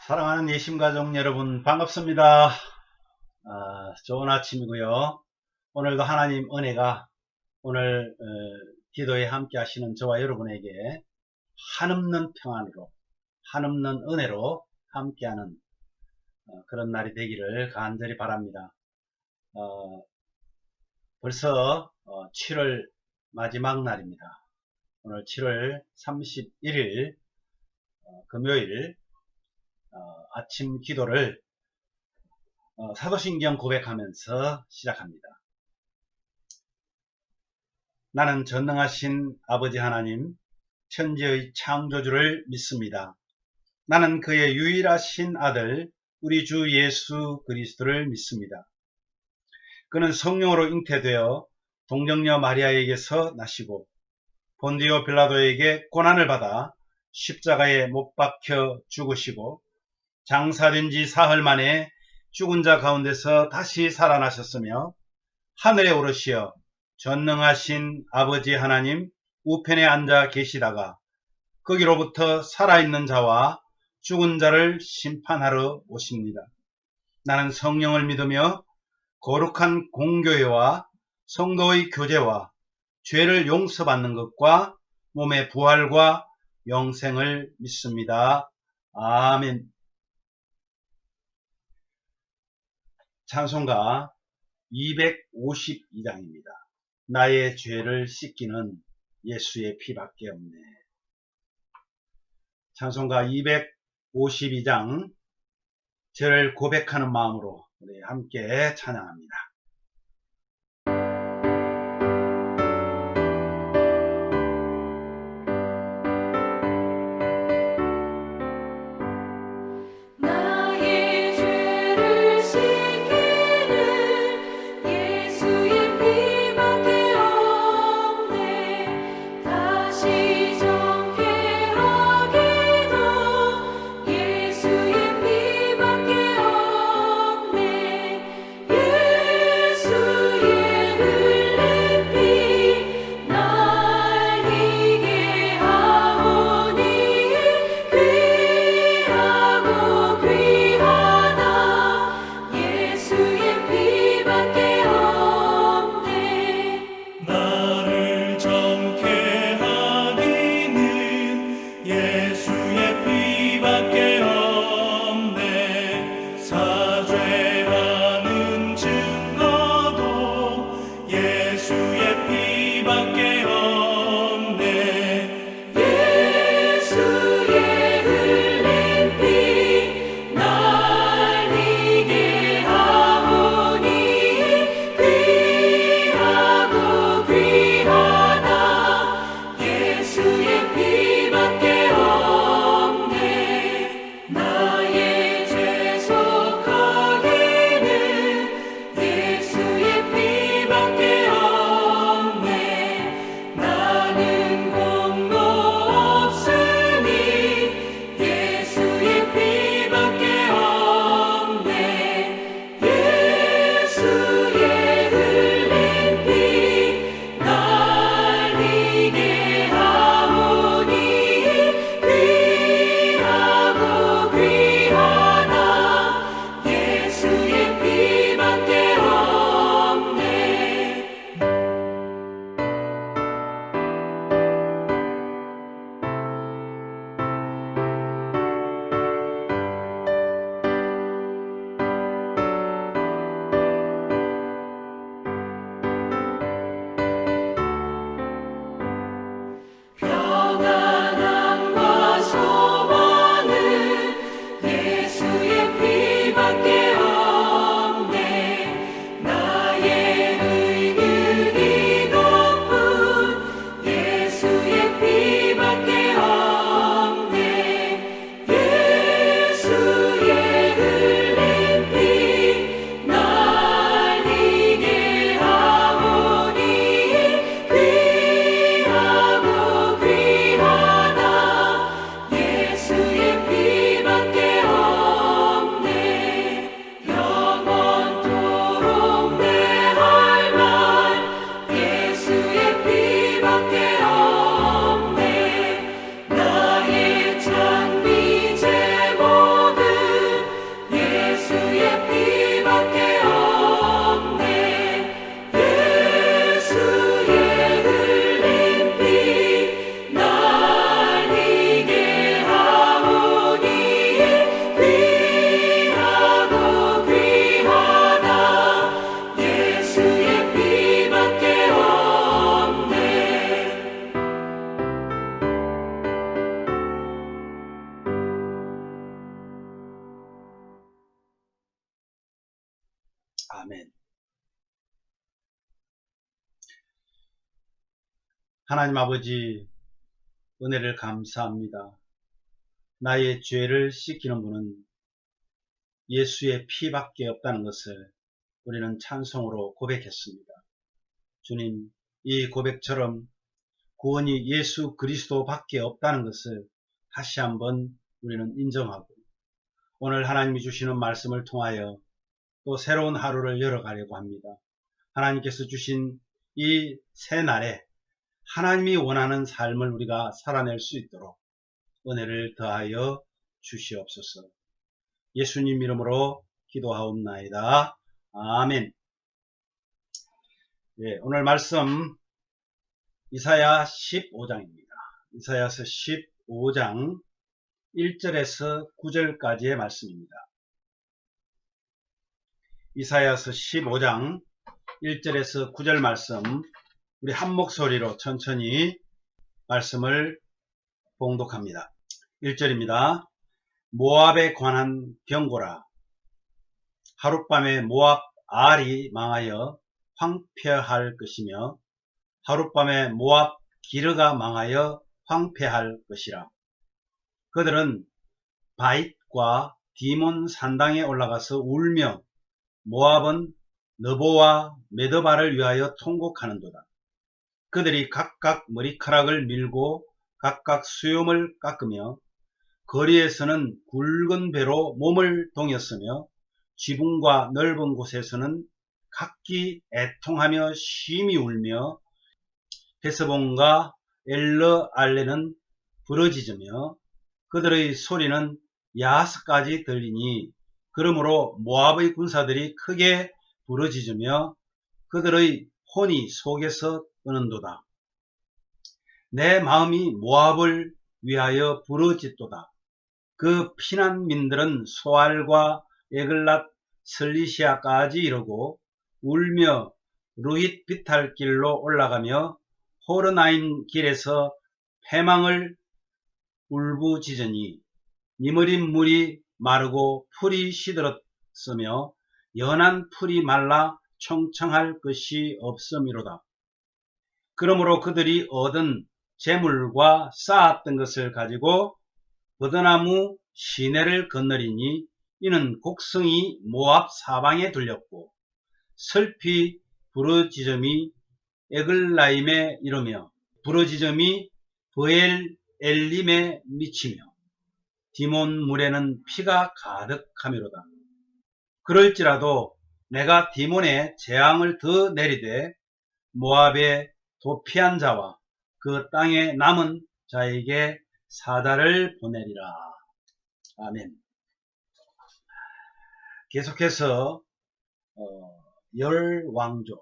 사랑하는 예심가족 여러분 반갑습니다. 좋은 아침이고요. 오늘도 하나님 은혜가 오늘 기도에 함께 하시는 저와 여러분에게 한없는 평안으로 한없는 은혜로 함께하는 그런 날이 되기를 간절히 바랍니다. 벌써 7월 마지막 날입니다. 오늘 7월 31일 금요일 아침 기도를 사도신경 고백하면서 시작합니다. 나는 전능하신 아버지 하나님, 천지의 창조주를 믿습니다. 나는 그의 유일하신 아들, 우리 주 예수 그리스도를 믿습니다. 그는 성령으로 잉태되어 동정녀 마리아에게서 나시고 본디오 빌라도에게 고난을 받아 십자가에 못 박혀 죽으시고 장사된 지 사흘 만에 죽은 자 가운데서 다시 살아나셨으며 하늘에 오르시어 전능하신 아버지 하나님 우편에 앉아 계시다가 거기로부터 살아있는 자와 죽은 자를 심판하러 오십니다. 나는 성령을 믿으며 거룩한 공교회와 성도의 교제와 죄를 용서받는 것과 몸의 부활과 영생을 믿습니다. 아멘. 찬송가 252장입니다. 나의 죄를 씻기는 예수의 피밖에 없네. 찬송가 252장 죄를 고백하는 마음으로 우리 함께 찬양합니다. 예수의 아멘. 하나님 아버지, 은혜를 감사합니다. 나의 죄를 씻기는 분은 예수의 피밖에 없다는 것을 우리는 찬송으로 고백했습니다. 주님, 이 고백처럼 구원이 예수 그리스도밖에 없다는 것을 다시 한번 우리는 인정하고, 오늘 하나님이 주시는 말씀을 통하여 또 새로운 하루를 열어가려고 합니다. 하나님께서 주신 이 새 날에 하나님이 원하는 삶을 우리가 살아낼 수 있도록 은혜를 더하여 주시옵소서. 예수님 이름으로 기도하옵나이다. 아멘. 예, 오늘 말씀 이사야 15장입니다. 이사야서 15장 1절에서 9절까지의 말씀입니다. 이사야서 15장 1절에서 9절 말씀, 우리 한 목소리로 천천히 말씀을 봉독합니다. 1절입니다. 모압에 관한 경고라. 하룻밤에 모압 알이 망하여 황폐할 것이며 하룻밤에 모압 기르가 망하여 황폐할 것이라. 그들은 바잇과 디몬 산당에 올라가서 울며 모압은 느보와 메드바를 위하여 통곡하는도다. 그들이 각각 머리카락을 밀고 각각 수염을 깎으며 거리에서는 굵은 배로 몸을 동였으며 지붕과 넓은 곳에서는 각기 애통하며 심히 울며 헤스본과 엘르알레는 부러지으며 그들의 소리는 야하스까지 들리니 그러므로 모압의 군사들이 크게 부러지으며 그들의 혼이 속에서 뜨는도다. 내 마음이 모압을 위하여 부르짖도다. 그 피난민들은 소알과 에글랏 슬리시아까지 이르고 울며 루힛 비탈 길로 올라가며 호르나임 길에서 패망을 울부짖으니 니므린 물이 마르고 풀이 시들었으며 연한 풀이 말라 청청할 것이 없음이로다. 그러므로 그들이 얻은 재물과 쌓았던 것을 가지고 버드나무 시내를 건너리니 이는 곡성이 모압 사방에 들렸고 슬피 부르짖음이 에글라임에 이르며 부르짖음이 브엘 엘림에 미치며 디몬 물에는 피가 가득하미로다. 그럴지라도 내가 디몬에 재앙을 더 내리되 모압의 도피한 자와 그 땅에 남은 자에게 사다를 보내리라. 아멘. 계속해서 열왕조,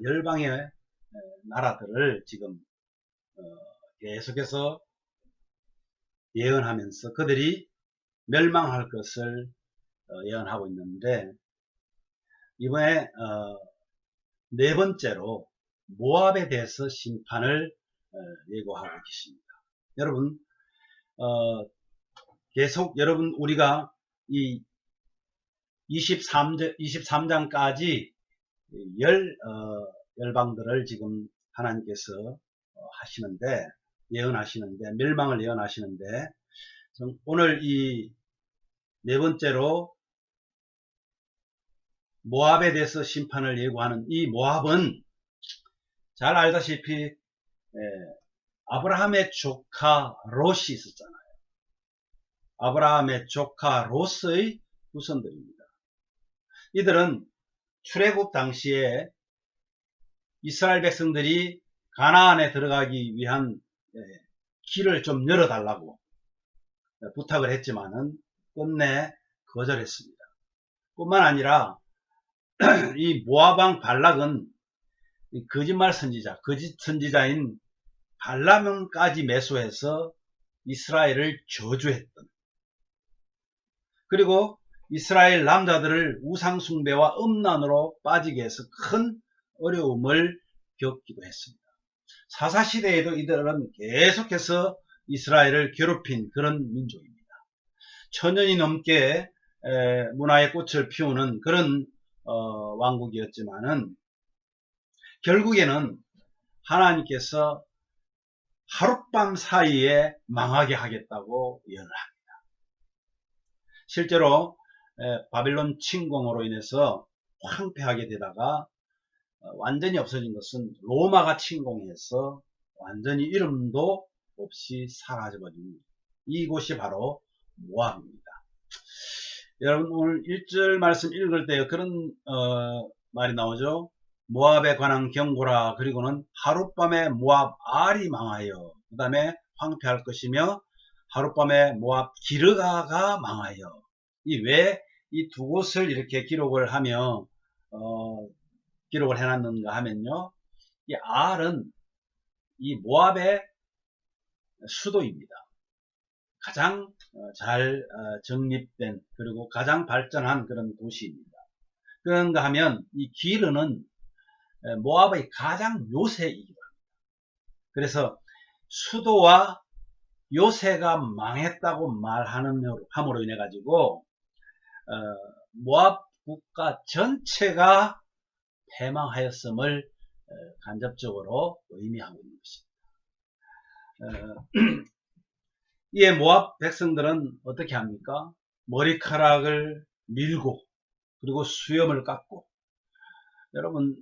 열방의 나라들을 지금 계속해서 예언하면서 그들이 멸망할 것을 예언하고 있는데, 이번에 네 번째로 모압에 대해서 심판을 예고하고 계십니다. 여러분, 계속 여러분 우리가 이 23장까지 열방들을 지금 하나님께서 하시는데, 예언하시는데, 멸망을 예언하시는데, 오늘 이 네 번째로 모압에 대해서 심판을 예고하는 이 모압은 잘 알다시피 아브라함의 조카 롯이 있었잖아요. 아브라함의 조카 롯의 후손들입니다. 이들은 출애굽 당시에 이스라엘 백성들이 가나안에 들어가기 위한 길을 좀 열어달라고 부탁을 했지만은 끝내 거절했습니다. 뿐만 아니라 이 모압왕 발락은 거짓말 선지자, 거짓 선지자인 발람까지 매수해서 이스라엘을 저주했던, 그리고 이스라엘 남자들을 우상숭배와 음란으로 빠지게 해서 큰 어려움을 겪기도 했습니다. 사사시대에도 이들은 계속해서 이스라엘을 괴롭힌 그런 민족입니다. 천년이 넘게 문화의 꽃을 피우는 그런 왕국이었지만은 결국에는 하나님께서 하룻밤 사이에 망하게 하겠다고 예언합니다. 실제로 바빌론 침공으로 인해서 황폐하게 되다가 완전히 없어진 것은 로마가 침공해서 완전히 이름도 없이 사라져버린 이곳이 바로 모압입니다. 여러분 오늘 1절 말씀 읽을 때 그런 말이 나오죠. 모압에 관한 경고라. 그리고는 하룻밤에 모압 알이 망하여, 그 다음에 황폐할 것이며 하룻밤에 모압 기르가가 망하여. 왜 이 두 곳을 이렇게 기록을 하며 기록을 해놨는가 하면요, 이 알은 이 모압의 수도입니다. 가장 잘 정립된 그리고 가장 발전한 그런 도시입니다. 그런가 하면 이 기르는 모압의 가장 요새이기도 합니다. 그래서 수도와 요새가 망했다고 말함으로 인해 가지고 모압 국가 전체가 패망하였음을 간접적으로 의미하고 있는 것입니다. 이에 모압 백성들은 어떻게 합니까? 머리카락을 밀고 그리고 수염을 깎고. 여러분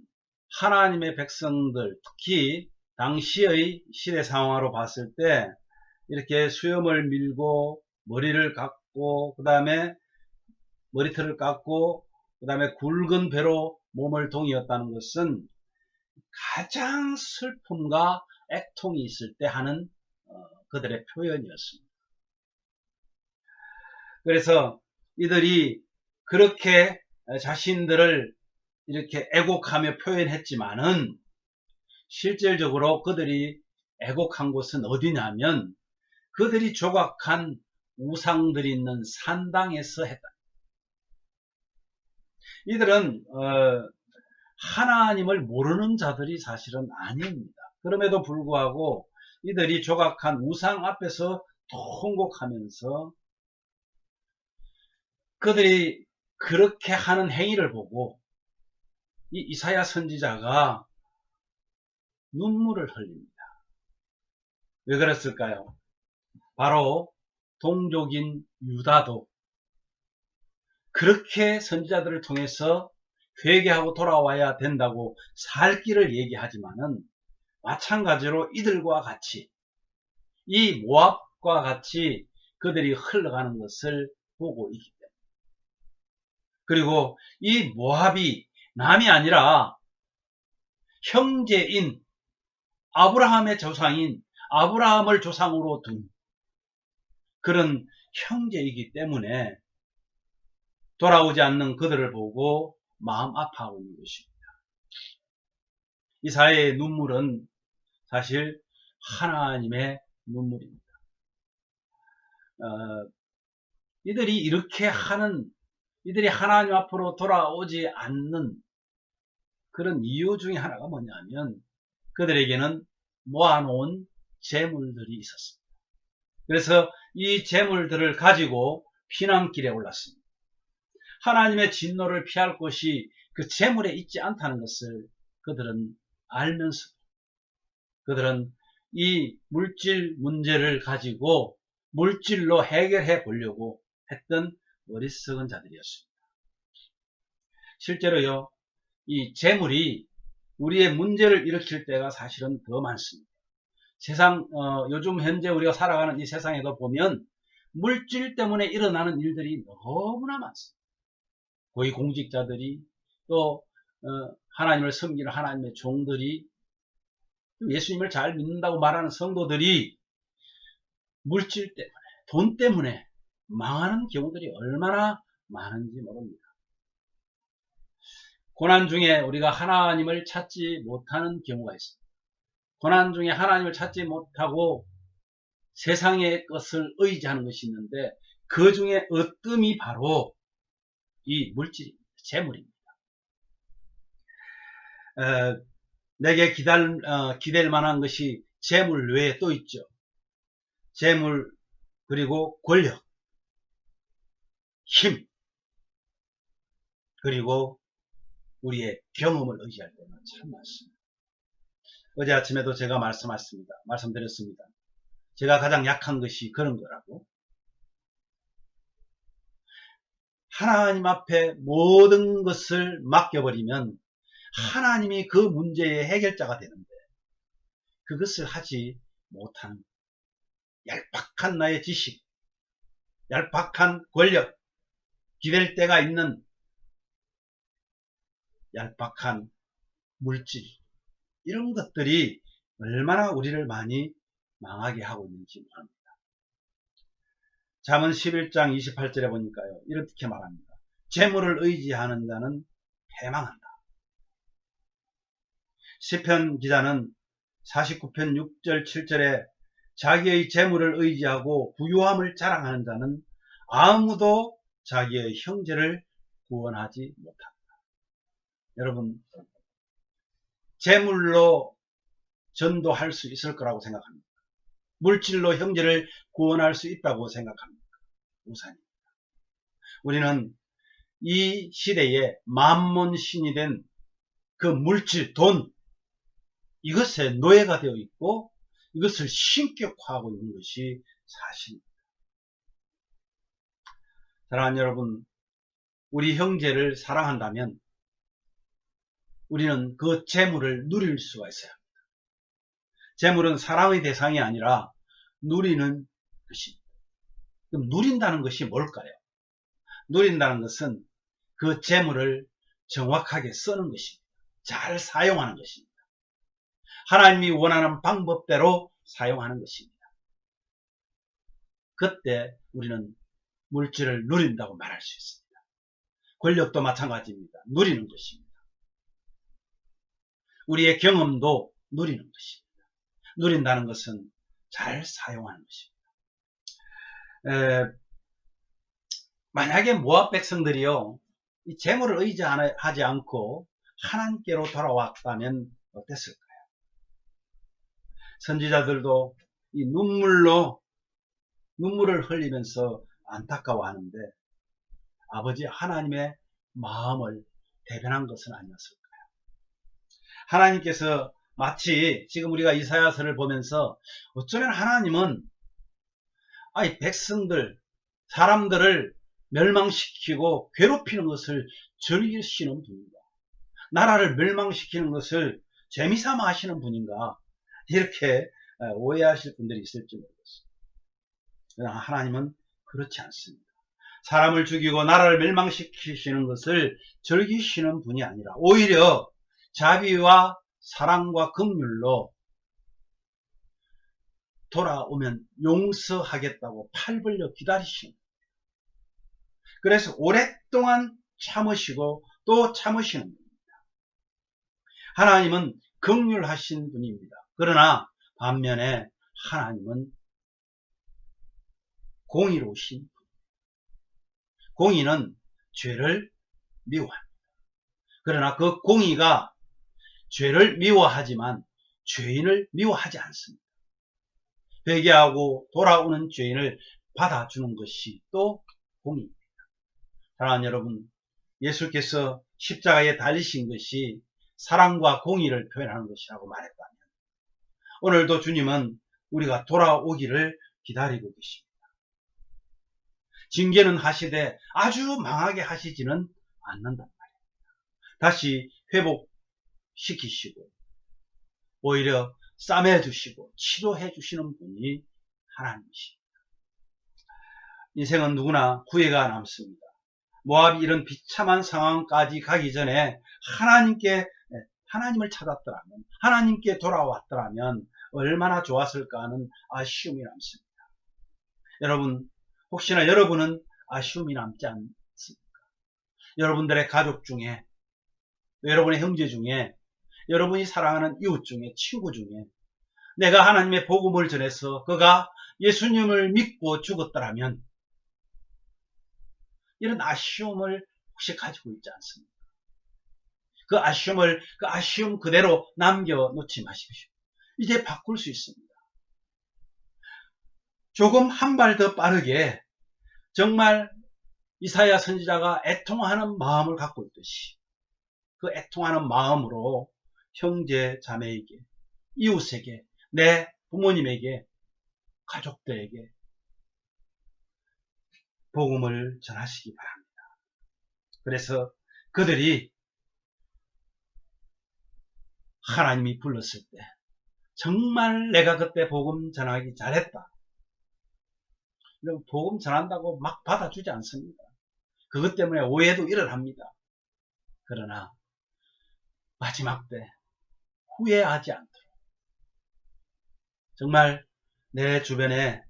하나님의 백성들, 특히 당시의 시대 상황으로 봤을 때 이렇게 수염을 밀고 머리를 깎고 그 다음에 머리털을 깎고 그 다음에 굵은 배로 몸을 동이었다는 것은 가장 슬픔과 애통이 있을 때 하는 그들의 표현이었습니다. 그래서 이들이 그렇게 자신들을 이렇게 애곡하며 표현했지만은 실질적으로 그들이 애곡한 곳은 어디냐면 그들이 조각한 우상들이 있는 산당에서 했다. 이들은 하나님을 모르는 자들이 사실은 아닙니다. 그럼에도 불구하고 이들이 조각한 우상 앞에서 통곡하면서 그들이 그렇게 하는 행위를 보고 이 이사야 선지자가 눈물을 흘립니다. 왜 그랬을까요? 바로 동족인 유다도 그렇게 선지자들을 통해서 회개하고 돌아와야 된다고 살 길을 얘기하지만은 마찬가지로 이들과 같이 이 모압과 같이 그들이 흘러가는 것을 보고 있기 때문에, 그리고 이 모압이 남이 아니라 형제인 아브라함의 조상인 아브라함을 조상으로 둔 그런 형제이기 때문에 돌아오지 않는 그들을 보고 마음 아파하고 있는 것입니다. 이사야의 눈물은 사실 하나님의 눈물입니다. 이들이 이렇게 하는, 이들이 하나님 앞으로 돌아오지 않는 그런 이유 중에 하나가 뭐냐면 그들에게는 모아놓은 재물들이 있었습니다. 그래서 이 재물들을 가지고 피난길에 올랐습니다. 하나님의 진노를 피할 곳이 그 재물에 있지 않다는 것을 그들은 알면서도 그들은 이 물질 문제를 가지고 물질로 해결해 보려고 했던 어리석은 자들이었습니다. 실제로요, 이 재물이 우리의 문제를 일으킬 때가 사실은 더 많습니다. 세상, 요즘 현재 우리가 살아가는 이 세상에도 보면 물질 때문에 일어나는 일들이 너무나 많습니다. 고위공직자들이 또 하나님을 섬기는 하나님의 종들이 예수님을 잘 믿는다고 말하는 성도들이 물질 때문에, 돈 때문에 망하는 경우들이 얼마나 많은지 모릅니다. 고난 중에 우리가 하나님을 찾지 못하는 경우가 있습니다. 고난 중에 하나님을 찾지 못하고 세상의 것을 의지하는 것이 있는데 그 중에 어뜸이 바로 이 물질입니다. 재물입니다. 내게 기댈 만한 것이 재물 외에 또 있죠. 재물, 그리고 권력, 힘, 그리고 우리의 경험을 의지할 때는 참 많습니다. 어제 아침에도 제가 말씀드렸습니다. 제가 가장 약한 것이 그런 거라고. 하나님 앞에 모든 것을 맡겨버리면 하나님이 그 문제의 해결자가 되는데 그것을 하지 못하는 얄팍한 나의 지식, 얄팍한 권력, 기댈 데가 있는 얄팍한 물질, 이런 것들이 얼마나 우리를 많이 망하게 하고 있는지 모릅니다. 잠언 11장 28절에 보니까요, 이렇게 말합니다. 재물을 의지하는 자는 패망한다. 시편 기자는 49편 6절 7절에 자기의 재물을 의지하고 부유함을 자랑하는 자는 아무도 자기의 형제를 구원하지 못한다. 여러분, 재물로 전도할 수 있을 거라고 생각합니다. 물질로 형제를 구원할 수 있다고 생각합니다. 우산입니다. 우리는 이 시대에 만몬신이 된 그 물질, 돈, 이것에 노예가 되어 있고 이것을 신격화하고 있는 것이 사실입니다. 사랑하는 여러분, 우리 형제를 사랑한다면 우리는 그 재물을 누릴 수가 있어야 합니다. 재물은 사랑의 대상이 아니라 누리는 것입니다. 그럼 누린다는 것이 뭘까요? 누린다는 것은 그 재물을 정확하게 쓰는 것입니다. 잘 사용하는 것입니다. 하나님이 원하는 방법대로 사용하는 것입니다. 그때 우리는 물질을 누린다고 말할 수 있습니다. 권력도 마찬가지입니다. 누리는 것입니다. 우리의 경험도 누리는 것입니다. 누린다는 것은 잘 사용하는 것입니다. 만약에 모압 백성들이요, 이 재물을 의지하지 않고 하나님께로 돌아왔다면 어땠을까요? 선지자들도 이 눈물을 흘리면서 안타까워하는데 아버지 하나님의 마음을 대변한 것은 아니었을까요? 하나님께서 마치 지금 우리가 이사야서를 보면서 어쩌면 하나님은 백성들, 사람들을 멸망시키고 괴롭히는 것을 즐기시는 분인가? 나라를 멸망시키는 것을 재미삼아 하시는 분인가? 이렇게 오해하실 분들이 있을지 모르겠습니다. 그러나 하나님은 그렇지 않습니다. 사람을 죽이고 나라를 멸망시키시는 것을 즐기시는 분이 아니라 오히려 자비와 사랑과 긍휼로 돌아오면 용서하겠다고 팔 벌려 기다리시는 거예요. 그래서 오랫동안 참으시고 또 참으시는 분입니다. 하나님은 긍휼하신 분입니다. 그러나 반면에 하나님은 공의로우신 분. 공의는 죄를 미워합니다. 그러나 그 공의가 죄를 미워하지만 죄인을 미워하지 않습니다. 회개하고 돌아오는 죄인을 받아주는 것이 또 공의입니다. 사랑하는 여러분, 예수께서 십자가에 달리신 것이 사랑과 공의를 표현하는 것이라고 말했다면 오늘도 주님은 우리가 돌아오기를 기다리고 계십니다. 징계는 하시되 아주 망하게 하시지는 않는단 말입니다. 다시 회복시키시고 오히려 싸매주시고 치료해 주시는 분이 하나님이십니다. 인생은 누구나 후회가 남습니다. 모압이 이런 비참한 상황까지 가기 전에 하나님을 찾았더라면, 하나님께 돌아왔더라면 얼마나 좋았을까 하는 아쉬움이 남습니다. 여러분, 혹시나 여러분은 아쉬움이 남지 않습니까? 여러분들의 가족 중에, 여러분의 형제 중에, 여러분이 사랑하는 이웃 중에, 친구 중에 내가 하나님의 복음을 전해서 그가 예수님을 믿고 죽었더라면 이런 아쉬움을 혹시 가지고 있지 않습니까? 그 아쉬움 그대로 남겨놓지 마십시오. 이제 바꿀 수 있습니다. 조금 한 발 더 빠르게 정말 이사야 선지자가 애통하는 마음을 갖고 있듯이 그 애통하는 마음으로 형제 자매에게, 이웃에게, 내 부모님에게, 가족들에게 복음을 전하시기 바랍니다. 그래서 그들이 하나님이 불렀을 때 정말 내가 그때 복음 전하기 잘했다. 복음 전한다고 막 받아주지 않습니다. 그것 때문에 오해도 일어납니다. 그러나 마지막 때 후회하지 않도록 정말 내 주변에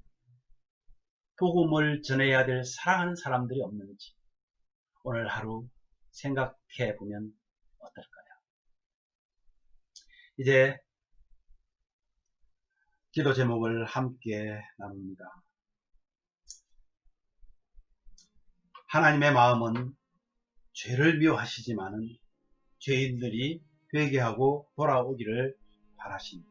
복음을 전해야 될 사랑하는 사람들이 없는지 오늘 하루 생각해 보면 어떨까요? 이제 기도 제목을 함께 나눕니다. 하나님의 마음은 죄를 미워하시지만은 죄인들이 회개하고 돌아오기를 바라십니다.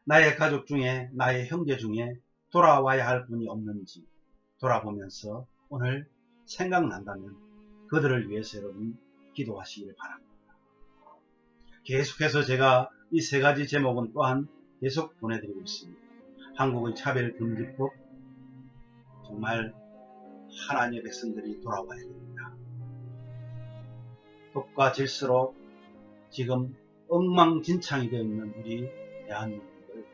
나의 가족 중에, 나의 형제 중에 돌아와야 할 분이 없는지 돌아보면서 오늘 생각난다면 그들을 위해서 여러분 기도하시길 바랍니다. 계속해서 제가 이 세 가지 제목은 또한 계속 보내드리고 있습니다. 한국의 차별금지법, 정말 하나님의 백성들이 돌아와야 됩니다. 법과 질서로 지금 엉망진창이 되어 있는 우리 대한민국을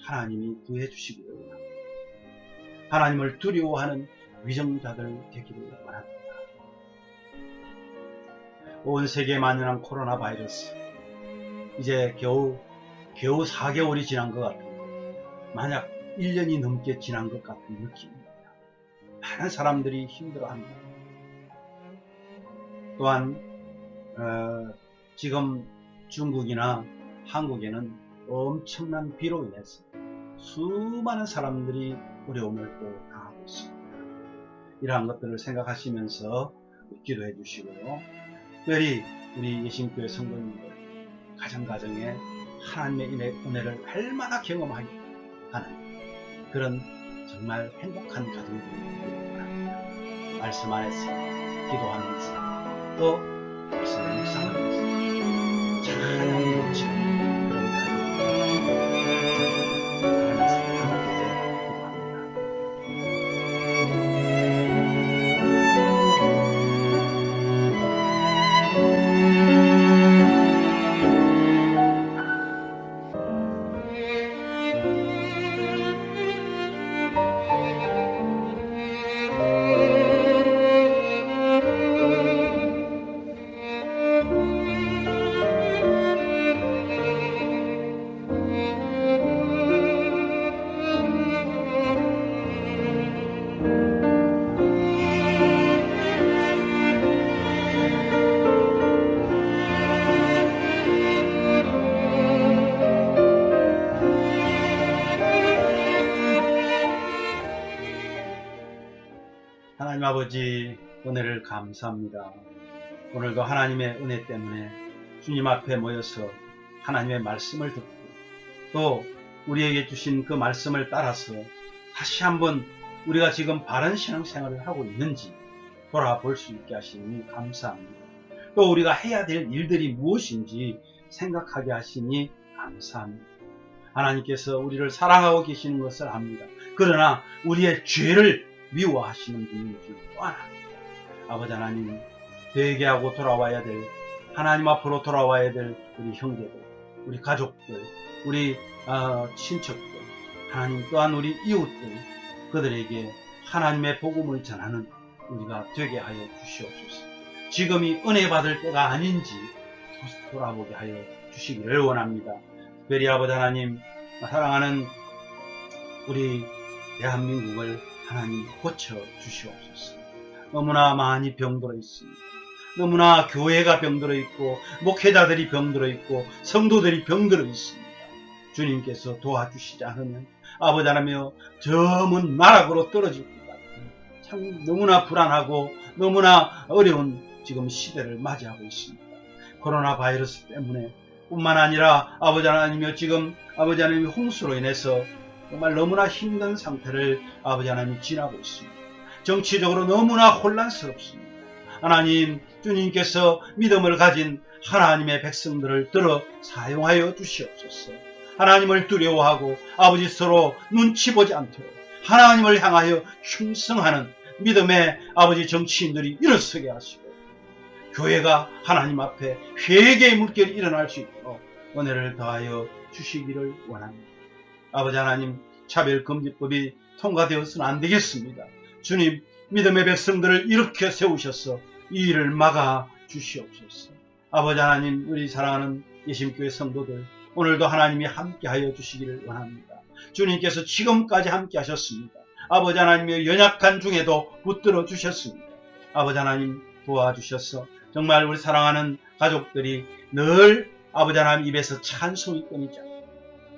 하나님이 구해 주시기 바랍니다. 하나님을 두려워하는 위정자들 되기를 바랍니다. 온 세계에 만연한 코로나 바이러스, 이제 겨우 4개월이 지난 것 같은, 만약 1년이 넘게 지난 것 같은 느낌입니다. 많은 사람들이 힘들어합니다. 또한 지금 중국이나 한국에는 엄청난 비로 인해서 수많은 사람들이 어려움을 또 당하고 있습니다. 이러한 것들을 생각하시면서 기도해 주시고요. 특별히 우리 예신교회 성도님들 가정가정에 하나님의 은혜를 얼마나 경험하게 하는 그런 정말 행복한 가정이 되기를 바랍니다. 말씀 안에서 기도하면서 또 말씀을 묵상하면서 찬양이 넘치는 그런 가정이 하나님께서 하나님 아버지, 은혜를 감사합니다. 오늘도 하나님의 은혜 때문에 주님 앞에 모여서 하나님의 말씀을 듣고 또 우리에게 주신 그 말씀을 따라서 다시 한번 우리가 지금 바른 신앙생활을 하고 있는지 돌아볼 수 있게 하시니 감사합니다. 또 우리가 해야 될 일들이 무엇인지 생각하게 하시니 감사합니다. 하나님께서 우리를 사랑하고 계시는 것을 압니다. 그러나 우리의 죄를 미워하시는 분인 줄 또한 압니다. 아버지 하나님, 회개하고 돌아와야 될, 하나님 앞으로 돌아와야 될 우리 형제들, 우리 가족들, 우리 친척들, 하나님 또한 우리 이웃들, 그들에게 하나님의 복음을 전하는 우리가 되게 하여 주시옵소서. 지금이 은혜 받을 때가 아닌지 돌아보게 하여 주시기를 원합니다. 특별히 아버지 하나님, 사랑하는 우리 대한민국을 하나님 고쳐 주시옵소서. 너무나 많이 병들어 있습니다. 너무나 교회가 병들어 있고 목회자들이 병들어 있고 성도들이 병들어 있습니다. 주님께서 도와주시지 않으면 아버지 하나님 저 먼 나락으로 떨어질 것 같아요. 참 너무나 불안하고 너무나 어려운 지금 시대를 맞이하고 있습니다. 코로나 바이러스 때문에 뿐만 아니라 아버지 하나님이여 지금 아버지 하나님의 홍수로 인해서 정말 너무나 힘든 상태를 아버지 하나님이 지나고 있습니다. 정치적으로 너무나 혼란스럽습니다. 하나님, 주님께서 믿음을 가진 하나님의 백성들을 들어 사용하여 주시옵소서. 하나님을 두려워하고 아버지 서로 눈치 보지 않도록 하나님을 향하여 충성하는 믿음의 아버지 정치인들이 일어서게 하시고, 교회가 하나님 앞에 회개의 물결이 일어날 수 있도록 은혜를 더하여 주시기를 원합니다. 아버지 하나님, 차별금지법이 통과되어서는 안 되겠습니다. 주님, 믿음의 백성들을 이렇게 세우셔서 이 일을 막아 주시옵소서. 아버지 하나님, 우리 사랑하는 예심교회 성도들, 오늘도 하나님이 함께하여 주시기를 원합니다. 주님께서 지금까지 함께 하셨습니다. 아버지 하나님의 연약한 중에도 붙들어 주셨습니다. 아버지 하나님, 도와주셔서 정말 우리 사랑하는 가족들이 늘 아버지 하나님 입에서 찬송이 끊이지 않고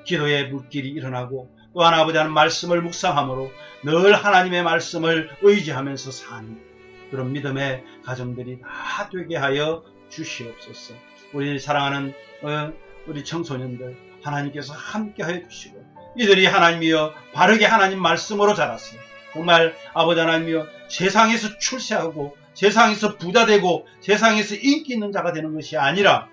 기도의 물길이 일어나고, 또한 아버지 하나님 말씀을 묵상함으로 늘 하나님의 말씀을 의지하면서 사는 그런 믿음의 가정들이 다 되게 하여 주시옵소서. 우리 사랑하는 우리 청소년들 하나님께서 함께 하여 주시고, 이들이 하나님이여 바르게 하나님 말씀으로 자라서 정말 아버지 하나님이여 세상에서 출세하고 세상에서 부자되고 세상에서 인기 있는 자가 되는 것이 아니라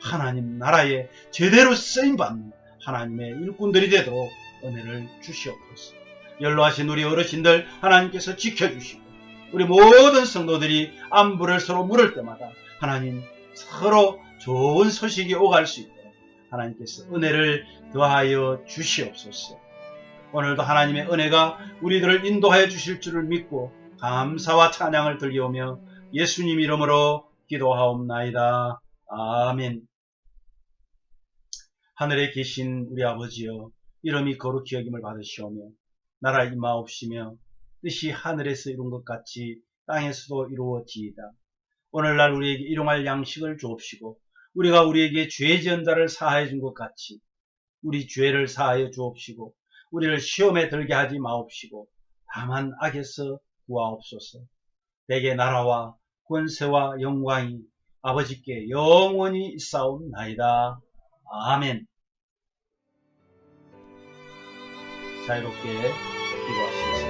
하나님 나라에 제대로 쓰임받는 하나님의 일꾼들이 되도록 은혜를 주시옵소서. 연로하신 우리 어르신들 하나님께서 지켜주시고, 우리 모든 성도들이 안부를 서로 물을 때마다 하나님 서로 좋은 소식이 오갈 수 있도록 하나님께서 은혜를 더하여 주시옵소서. 오늘도 하나님의 은혜가 우리들을 인도하여 주실 줄을 믿고 감사와 찬양을 들려오며 예수님 이름으로 기도하옵나이다. 아멘. 하늘에 계신 우리 아버지여, 이름이 거룩히 여김을 받으시오며 나라 임하옵시며 뜻이 하늘에서 이룬 것 같이 땅에서도 이루어지이다. 오늘날 우리에게 일용할 양식을 주옵시고, 우리가 우리에게 죄 지은 자를 사하여 준 것 같이 우리 죄를 사하여 주옵시고, 우리를 시험에 들게 하지 마옵시고 다만 악에서 구하옵소서. 내게 나라와 권세와 영광이 아버지께 영원히 있사옵나이다. 아멘. 자유롭게 기도하시겠습니다.